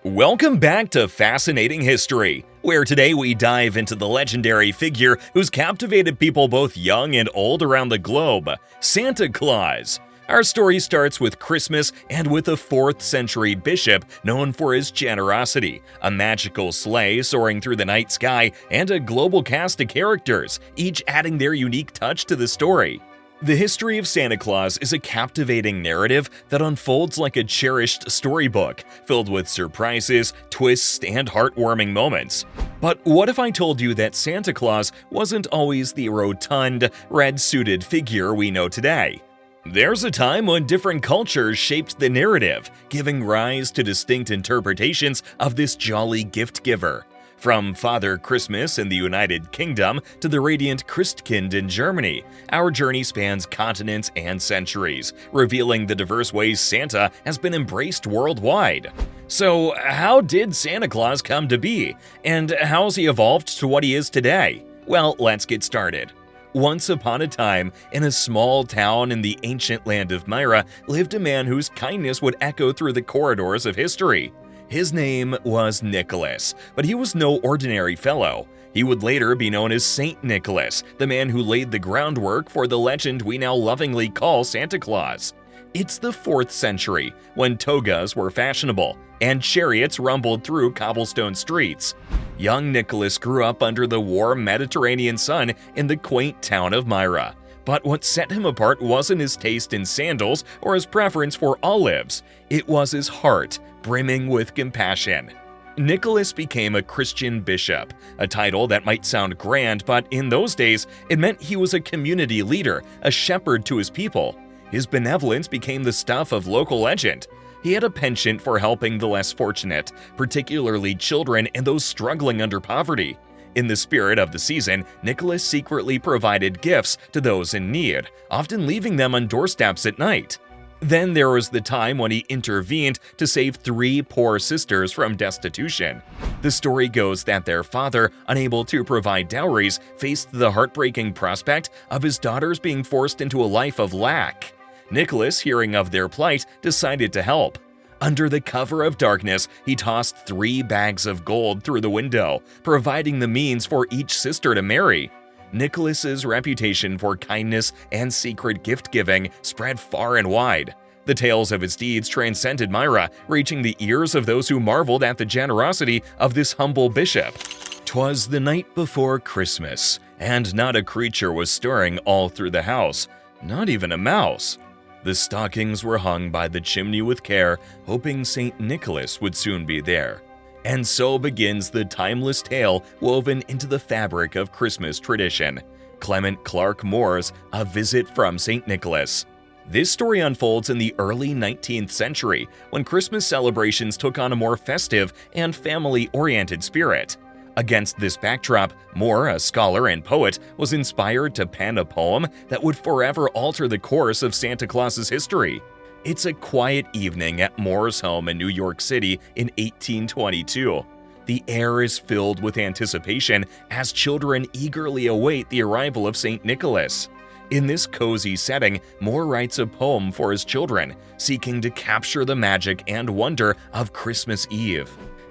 Welcome back to Fascinating History, where today we dive into the legendary figure who's captivated people both young and old around the globe, Santa Claus. Our story starts with Christmas and with a 4th century bishop known for his generosity, a magical sleigh soaring through the night sky, and a global cast of characters, each adding their unique touch to the story. The history of Santa Claus is a captivating narrative that unfolds like a cherished storybook, filled with surprises, twists, and heartwarming moments. But what if I told you that Santa Claus wasn't always the rotund, red-suited figure we know today? There's a time when different cultures shaped the narrative, giving rise to distinct interpretations of this jolly gift giver. From Father Christmas in the United Kingdom to the radiant Christkind in Germany, our journey spans continents and centuries, revealing the diverse ways Santa has been embraced worldwide. So, how did Santa Claus come to be? And how's he evolved to what he is today? Well, let's get started. Once upon a time, in a small town in the ancient land of Myra, lived a man whose kindness would echo through the corridors of history. His name was Nicholas, but he was no ordinary fellow. He would later be known as Saint Nicholas, the man who laid the groundwork for the legend we now lovingly call Santa Claus. It's the 4th century, when togas were fashionable, and chariots rumbled through cobblestone streets. Young Nicholas grew up under the warm Mediterranean sun in the quaint town of Myra. But what set him apart wasn't his taste in sandals or his preference for olives. It was his heart, brimming with compassion. Nicholas became a Christian bishop, a title that might sound grand, but in those days, it meant he was a community leader, a shepherd to his people. His benevolence became the stuff of local legend. He had a penchant for helping the less fortunate, particularly children and those struggling under poverty. In the spirit of the season, Nicholas secretly provided gifts to those in need, often leaving them on doorsteps at night. Then there was the time when he intervened to save 3 poor sisters from destitution. The story goes that their father, unable to provide dowries, faced the heartbreaking prospect of his daughters being forced into a life of lack. Nicholas, hearing of their plight, decided to help. Under the cover of darkness, he tossed 3 bags of gold through the window, providing the means for each sister to marry. Nicholas's reputation for kindness and secret gift-giving spread far and wide. The tales of his deeds transcended Myra, reaching the ears of those who marveled at the generosity of this humble bishop. 'Twas the night before Christmas, and not a creature was stirring all through the house, not even a mouse. The stockings were hung by the chimney with care, hoping St. Nicholas would soon be there. And so begins the timeless tale woven into the fabric of Christmas tradition. Clement Clark Moore's A Visit from St. Nicholas. This story unfolds in the early 19th century, when Christmas celebrations took on a more festive and family-oriented spirit. Against this backdrop, Moore, a scholar and poet, was inspired to pen a poem that would forever alter the course of Santa Claus's history. It's a quiet evening at Moore's home in New York City in 1822. The air is filled with anticipation as children eagerly await the arrival of St. Nicholas. In this cozy setting, Moore writes a poem for his children, seeking to capture the magic and wonder of Christmas Eve.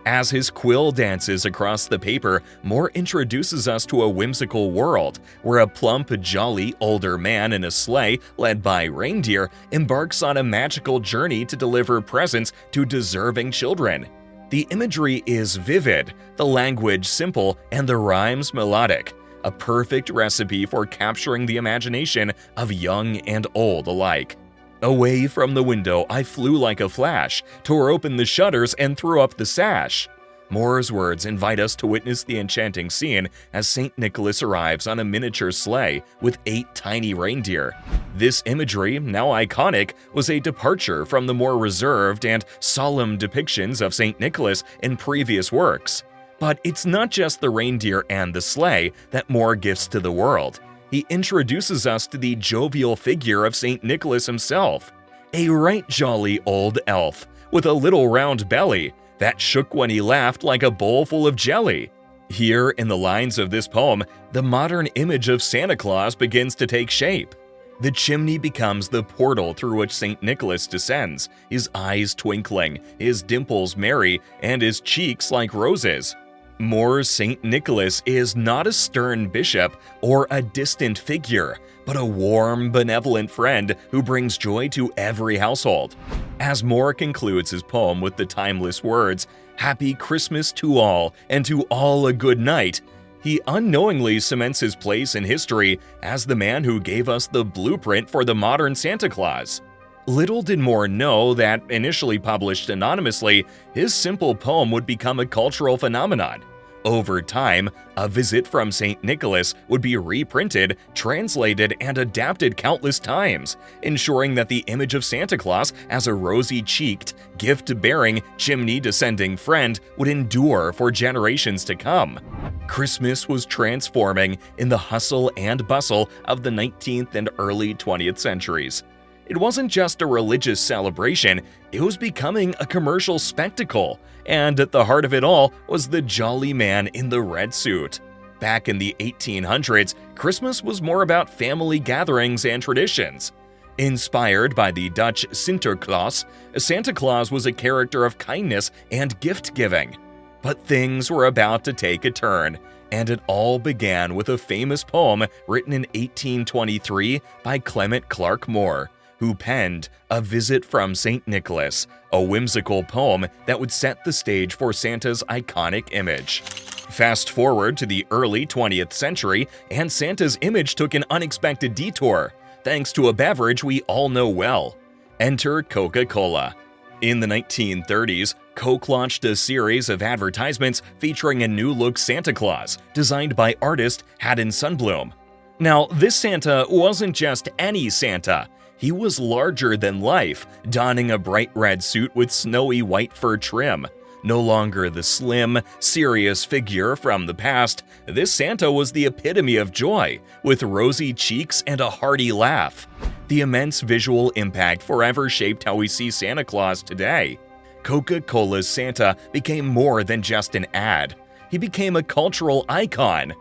As his quill dances across the paper, Moore introduces us to a whimsical world where a plump, jolly older man in a sleigh led by reindeer embarks on a magical journey to deliver presents to deserving children. The imagery is vivid, the language simple, and the rhymes melodic, a perfect recipe for capturing the imagination of young and old alike. Away from the window, I flew like a flash, tore open the shutters, and threw up the sash. Moore's words invite us to witness the enchanting scene as St. Nicholas arrives on a miniature sleigh with 8 tiny reindeer. This imagery, now iconic, was a departure from the more reserved and solemn depictions of St. Nicholas in previous works. But it's not just the reindeer and the sleigh that Moore gifts to the world. He introduces us to the jovial figure of St. Nicholas himself, a right jolly old elf with a little round belly that shook when he laughed like a bowl full of jelly. Here in the lines of this poem, the modern image of Santa Claus begins to take shape. The chimney becomes the portal through which St. Nicholas descends, his eyes twinkling, his dimples merry, and his cheeks like roses. More, St. Nicholas is not a stern bishop or a distant figure, but a warm, benevolent friend who brings joy to every household. As Moore concludes his poem with the timeless words, "Happy Christmas to all, and to all a good night," he unknowingly cements his place in history as the man who gave us the blueprint for the modern Santa Claus. Little did Moore know that, initially published anonymously, his simple poem would become a cultural phenomenon. Over time, A Visit from St. Nicholas would be reprinted, translated, and adapted countless times, ensuring that the image of Santa Claus as a rosy-cheeked, gift-bearing, chimney-descending friend would endure for generations to come. Christmas was transforming in the hustle and bustle of the 19th and early 20th centuries. It wasn't just a religious celebration, it was becoming a commercial spectacle, and at the heart of it all was the jolly man in the red suit. Back in the 1800s, Christmas was more about family gatherings and traditions. Inspired by the Dutch Sinterklaas, Santa Claus was a character of kindness and gift-giving. But things were about to take a turn, and it all began with a famous poem written in 1823 by Clement Clarke Moore, who penned A Visit from St. Nicholas, a whimsical poem that would set the stage for Santa's iconic image. Fast forward to the early 20th century, and Santa's image took an unexpected detour, thanks to a beverage we all know well. Enter Coca-Cola. In the 1930s, Coke launched a series of advertisements featuring a new-look Santa Claus, designed by artist Haddon Sundblom. Now, this Santa wasn't just any Santa. He was larger than life, donning a bright red suit with snowy white fur trim. No longer the slim, serious figure from the past, this Santa was the epitome of joy, with rosy cheeks and a hearty laugh. The immense visual impact forever shaped how we see Santa Claus today. Coca-Cola's Santa became more than just an ad. He became a cultural icon.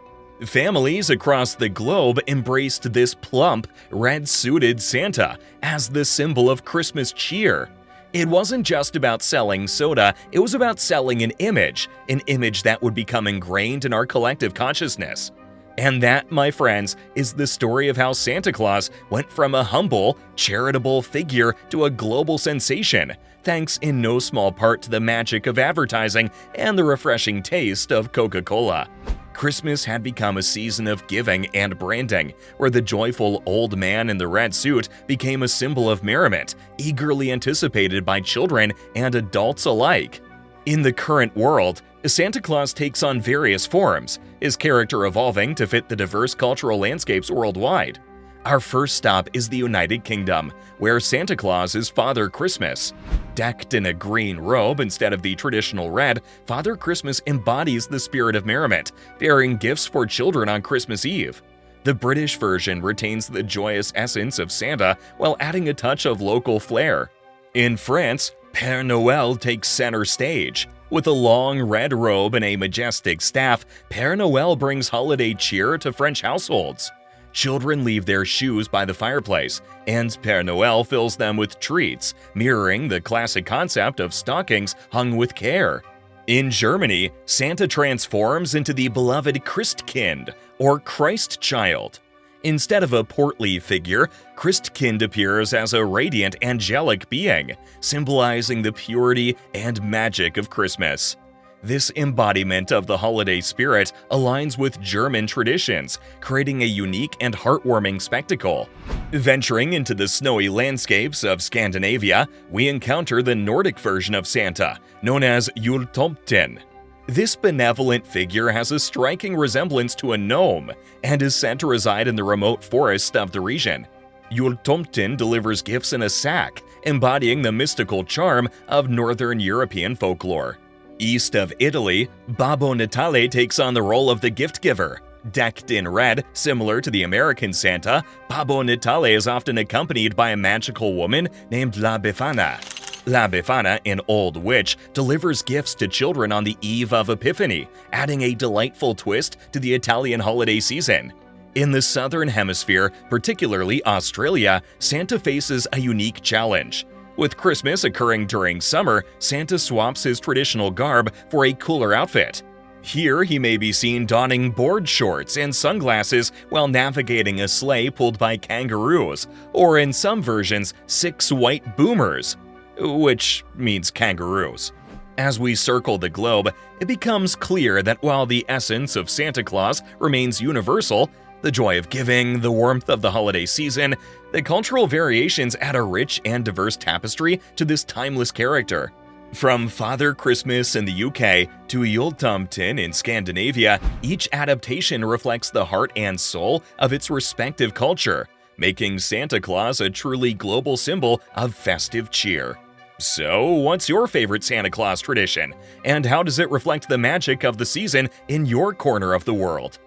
Families across the globe embraced this plump, red-suited Santa as the symbol of Christmas cheer. It wasn't just about selling soda, it was about selling an image that would become ingrained in our collective consciousness. And that, my friends, is the story of how Santa Claus went from a humble, charitable figure to a global sensation, thanks in no small part to the magic of advertising and the refreshing taste of Coca-Cola. Christmas had become a season of giving and branding, where the joyful old man in the red suit became a symbol of merriment, eagerly anticipated by children and adults alike. In the current world, Santa Claus takes on various forms, his character evolving to fit the diverse cultural landscapes worldwide. Our first stop is the United Kingdom, where Santa Claus is Father Christmas. Decked in a green robe instead of the traditional red, Father Christmas embodies the spirit of merriment, bearing gifts for children on Christmas Eve. The British version retains the joyous essence of Santa while adding a touch of local flair. In France, Père Noël takes center stage. With a long red robe and a majestic staff, Père Noël brings holiday cheer to French households. Children leave their shoes by the fireplace, and Père Noël fills them with treats, mirroring the classic concept of stockings hung with care. In Germany, Santa transforms into the beloved Christkind, or Christ child. Instead of a portly figure, Christkind appears as a radiant angelic being, symbolizing the purity and magic of Christmas. This embodiment of the holiday spirit aligns with German traditions, creating a unique and heartwarming spectacle. Venturing into the snowy landscapes of Scandinavia, we encounter the Nordic version of Santa, known as Jultomten. This benevolent figure has a striking resemblance to a gnome and is said to reside in the remote forests of the region. Jultomten delivers gifts in a sack, embodying the mystical charm of Northern European folklore. East of Italy, Babbo Natale takes on the role of the gift giver. Decked in red, similar to the American Santa, Babbo Natale is often accompanied by a magical woman named La Befana. La Befana, an old witch, delivers gifts to children on the eve of Epiphany, adding a delightful twist to the Italian holiday season. In the Southern Hemisphere, particularly Australia, Santa faces a unique challenge. With Christmas occurring during summer, Santa swaps his traditional garb for a cooler outfit. Here, he may be seen donning board shorts and sunglasses while navigating a sleigh pulled by kangaroos, or in some versions, 6 white boomers, which means kangaroos. As we circle the globe, it becomes clear that while the essence of Santa Claus remains universal, the joy of giving, the warmth of the holiday season, the cultural variations add a rich and diverse tapestry to this timeless character. From Father Christmas in the UK to Jultomten in Scandinavia, each adaptation reflects the heart and soul of its respective culture, making Santa Claus a truly global symbol of festive cheer. So, what's your favorite Santa Claus tradition? And how does it reflect the magic of the season in your corner of the world?